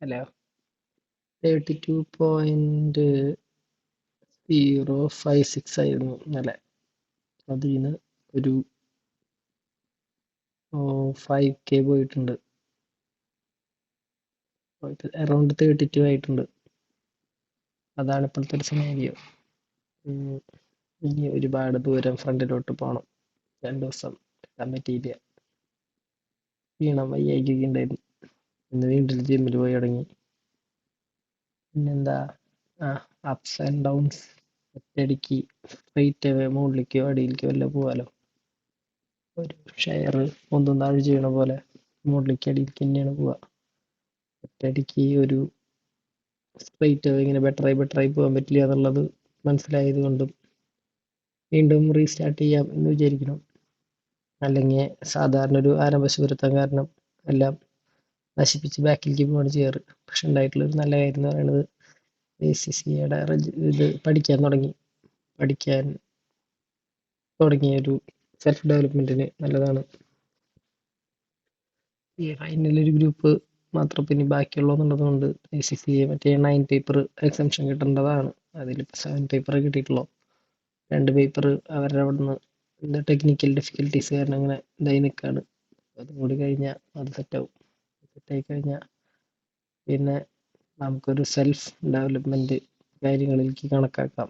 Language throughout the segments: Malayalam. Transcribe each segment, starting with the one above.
അല്ല 32.056 ആയിരുന്നു ഇന്നലെ. അതിന്ന് ഒരു 5K പോയിട്ടുണ്ട്. അറൗണ്ട് 32 ആയിട്ടുണ്ട്. അതാണ് ഇപ്പോഴത്തെ ഒരു സിനാരിയോ. ഇനി ഒരുപാട് ദൂരം ഫ്രണ്ടിലോട്ട് പോകണം. 2 ദിവസം എത്താൻ പറ്റിയില്ല. ക്ഷീണം വയ്യായിക ഉണ്ടായിരുന്നു. ഇന്ന് വീണ്ടും ജിമ്മിൽ പോയി തുടങ്ങി. പിന്നെന്താ, അപ്സ് ആൻഡ് ഡൗൺസ്. ഒറ്റയടിക്ക് സ്ട്രെയിറ്റ് അവേ മുകളിലേക്കോ അടിയിലേക്കോ വല്ല പോവാലോ. ഒരു ഷെയർ ഒന്നും താഴെ ചെയ്യണ പോലെ മുകളിലേക്ക് അടിയിലേക്ക് തന്നെയാണ് പോവുക. ഒറ്റയടിക്ക് ഒരു സ്ട്രെയിറ്റ് അവേ ഇങ്ങനെ ബെറ്ററായി പോകാൻ പറ്റില്ല എന്നുള്ളത് മനസ്സിലായത് കൊണ്ടും വീണ്ടും റീസ്റ്റാർട്ട് ചെയ്യാം എന്ന് വിചാരിക്കണം. അല്ലെങ്കിൽ സാധാരണ ഒരു ആരംഭശൂരത്വം കാരണം എല്ലാം നശിപ്പിച്ച് ബാക്കിലേക്ക് പോവാണ് ചെയ്യാറ്. പക്ഷെ ഉണ്ടായിട്ടുള്ള ഒരു നല്ല കാര്യം എന്ന് പറയുന്നത് ACCA-യുടെ ഇത് പഠിക്കാൻ തുടങ്ങിയ ഒരു സെൽഫ് ഡെവലപ്മെന്റിന് നല്ലതാണ്. ഈ ഫൈനൽ ഒരു ഗ്രൂപ്പ് മാത്രം പിന്നെ ബാക്കിയുള്ളതെന്നുള്ളത് കൊണ്ട് ACCA മറ്റേ 9 പേപ്പർ എക്സംഷൻ കിട്ടേണ്ടതാണ്. അതിലിപ്പോൾ 7 പേപ്പർ കിട്ടിയിട്ടുള്ളൂ. 2 പേപ്പർ അവരുടെ അവിടെ നിന്ന് ടെക്നിക്കൽ ഡിഫിക്കൽട്ടീസ് കാരണം അങ്ങനെ ഇതായി നിൽക്കുകയാണ്. അതും കൂടി കഴിഞ്ഞാൽ അത് സെറ്റായി കഴിഞ്ഞാൽ പിന്നെ നമുക്കൊരു സെൽഫ് ഡെവലപ്മെന്റ് കാര്യങ്ങളിലേക്ക് കണക്കാക്കാം.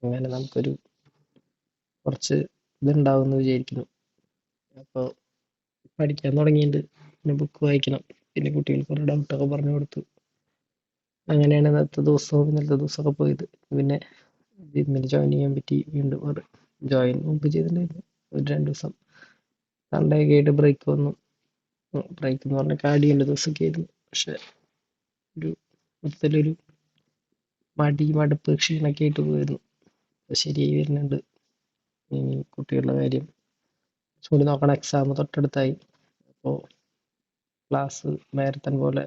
അങ്ങനെ നമുക്കൊരു കുറച്ച് ഇതുണ്ടാവുമെന്ന് വിചാരിക്കുന്നു. അപ്പോൾ പഠിക്കാൻ തുടങ്ങിയിട്ടുണ്ട്. പിന്നെ ബുക്ക് വായിക്കണം. പിന്നെ കുട്ടികൾക്ക് കുറേ ഡൗട്ടൊക്കെ പറഞ്ഞു കൊടുത്തു. അങ്ങനെയാണ് ഇന്നത്തെ ദിവസമൊക്കെ പോയത്. പിന്നെ ജിമ്മിൽ ജോയിൻ ചെയ്യാൻ പറ്റി. വീണ്ടും ജോയിൻ മുമ്പ് ചെയ്തിട്ടുണ്ടായിരുന്നു. ഒരു 2 ദിവസം സൺഡേ ഒക്കെ ആയിട്ട് ബ്രേക്ക് വന്നു. ബ്രേക്ക് എന്ന് പറഞ്ഞാൽ കാടിയേണ്ട ദിവസമൊക്കെ ആയിരുന്നു. പക്ഷെ ഒരു മൊത്തത്തിലൊരു മടുപ്പ് ക്ഷീണമൊക്കെ ആയിട്ട് പോയിരുന്നു. ശരിയായി വരുന്നുണ്ട്. ഇനി കുട്ടികളുടെ കാര്യം ചൂടി നോക്കണം. എക്സാം തൊട്ടടുത്തായി. അപ്പോൾ ക്ലാസ് മാരത്തൺ പോലെ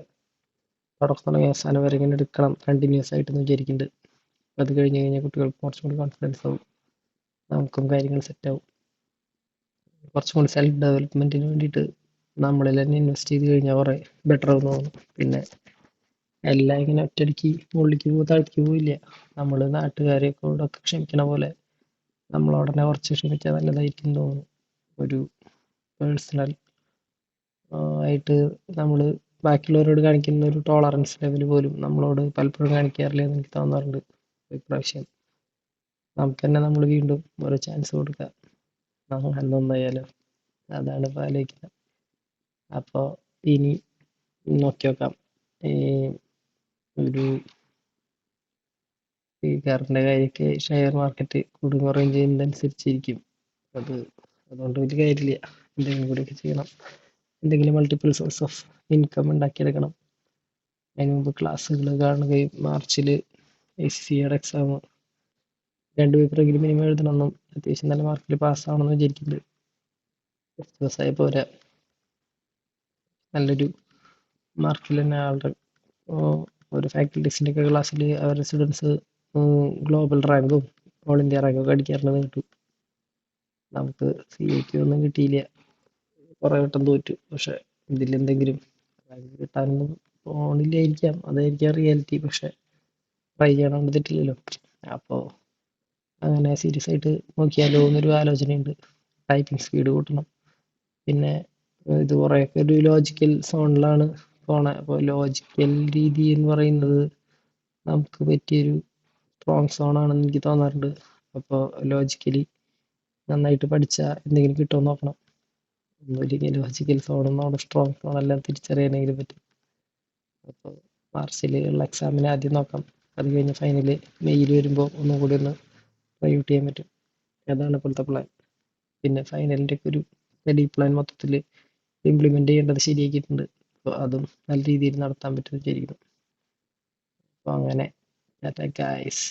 തുടക്കം തുടങ്ങി അവസാനം വരെ ഇങ്ങനെ എടുക്കണം കണ്ടിന്യൂസ് ആയിട്ടെന്ന് വിചാരിക്കുന്നുണ്ട്. അത് കഴിഞ്ഞ് കഴിഞ്ഞാൽ കുട്ടികൾക്ക് കുറച്ചും കൂടി കോൺഫിഡൻസ് ആവും. നമുക്കും കാര്യങ്ങൾ സെറ്റാവും. കുറച്ചും കൂടി സെൽഫ് ഡെവലപ്മെന്റിന് വേണ്ടിയിട്ട് നമ്മളിൽ തന്നെ ഇൻവെസ്റ്റ് ചെയ്ത് കഴിഞ്ഞാൽ കുറേ ബെറ്റർ ആവും തോന്നുന്നു. പിന്നെ എല്ലാം ഇങ്ങനെ ഒറ്റയടിക്ക് മുകളിലേക്ക് താഴത്തേക്ക് പോയില്ല. നമ്മൾ നാട്ടുകാരെക്കൊണ്ടൊക്കെ ക്ഷമിക്കണ പോലെ നമ്മളോടനെ കുറച്ച് ക്ഷമിച്ചാൽ നല്ലതായിരിക്കും തോന്നുന്നു. ഒരു പേഴ്സണൽ ആയിട്ട് നമ്മൾ ബാക്കിയുള്ളവരോട് കാണിക്കുന്ന ഒരു ടോളറൻസ് ലെവൽ പോലും നമ്മളോട് പലപ്പോഴും കാണിക്കാറില്ല എന്ന് എനിക്ക് തോന്നാറുണ്ട്. ഇപ്രാവശ്യം നമുക്ക് തന്നെ നമ്മൾ വീണ്ടും ഓരോ ചാൻസ് കൊടുക്കുക. നന്നായാലോ, അതാണ് ഇപ്പോൾ ആലോചിക്കുന്നത്. അപ്പോൾ ഇനി നോക്കി നോക്കാം. ഈ ഒരു കറണ്ട് കാര്യമൊക്കെ ഷെയർ മാർക്കറ്റ് കൂടും കുറയും ചെയ്യുന്നതനുസരിച്ചിരിക്കും. അതുകൊണ്ട് വലിയ കാര്യമില്ല. എന്തെങ്കിലും കൂടിയൊക്കെ ചെയ്യണം. എന്തെങ്കിലും മൾട്ടിപ്പിൾ സോഴ്സ് ഓഫ് ഇൻകം ഉണ്ടാക്കിയെടുക്കണം. അതിന് മുമ്പ് ക്ലാസ്സുകൾ കാണുകയും മാർച്ചിൽ ACCA-യുടെ എക്സാം 2 പേപ്പറെങ്കിലും മിനിമം എഴുതണമെന്നും അത്യാവശ്യം നല്ല മാർക്കിൽ പാസ്സാവണമെന്ന് വിചാരിക്കുന്നുണ്ട്. ദിവസമായ പോരാ, നല്ലൊരു മാർക്കിൽ തന്നെ ആളുടെ ഒരു ഫാക്കൽറ്റീസിൻ്റെ ഒക്കെ ക്ലാസ്സിൽ അവരുടെ സ്റ്റുഡൻസ് ഗ്ലോബൽ റാങ്കും ഓൾ ഇന്ത്യ റാങ്കൊക്കെ അടിക്കാറുണ്ടെന്ന് കേട്ടു. നമുക്ക് CAക്ക് ഒന്നും കിട്ടിയില്ല. കുറേ വട്ടം തോറ്റു. പക്ഷെ ഇതിലെന്തെങ്കിലും റാങ്ക് കിട്ടാനൊന്നും പോണില്ലായിരിക്കാം. അതായിരിക്കാം റിയാലിറ്റി. പക്ഷെ ട്രൈ ചെയ്യണം, തെറ്റില്ലല്ലോ. അപ്പോൾ അങ്ങനെ സീരിയസ് ആയിട്ട് നോക്കിയാലോ എന്നൊരു ആലോചനയുണ്ട്. ടൈപ്പിംഗ് സ്പീഡ് കൂട്ടണം. പിന്നെ ഇത് കുറേയൊക്കെ ഒരു ലോജിക്കൽ സോണിലാണ് പോണത്. അപ്പോൾ ലോജിക്കൽ രീതി എന്ന് പറയുന്നത് നമുക്ക് പറ്റിയൊരു സ്ട്രോങ് സോണാണെന്ന് എനിക്ക് തോന്നാറുണ്ട്. അപ്പോൾ ലോജിക്കലി നന്നായിട്ട് പഠിച്ചാൽ എന്തെങ്കിലും കിട്ടുമെന്ന് നോക്കണം. ഒന്നുമില്ലെങ്കിൽ ലോജിക്കൽ സോണും നമ്മുടെ സ്ട്രോങ് സോണെല്ലാം തിരിച്ചറിയാനെങ്കിലും പറ്റും. അപ്പോൾ മാർച്ചിൽ ഉള്ള എക്സാമിന് ആദ്യം നോക്കാം. അത് കഴിഞ്ഞ് ഫൈനൽ മെയ്യിൽ വരുമ്പോൾ ഒന്നും കൂടി ഒന്ന് ട്രൈ ഔട്ട് ചെയ്യാൻ പറ്റും. അതാണ് ഇപ്പോഴത്തെ പ്ലാൻ. പിന്നെ ഫൈനലിൻ്റെ ഒക്കെ ഒരു സ്റ്റഡി പ്ലാൻ മൊത്തത്തിൽ ഇംപ്ലിമെൻ്റ് ചെയ്യേണ്ടത് ശരിയാക്കിയിട്ടുണ്ട്. അപ്പോൾ അതും നല്ല രീതിയിൽ നടത്താൻ പറ്റുമെന്ന് വിചാരിക്കുന്നു. അപ്പോൾ അങ്ങനെ ടാറ്റ ഗൈസ്.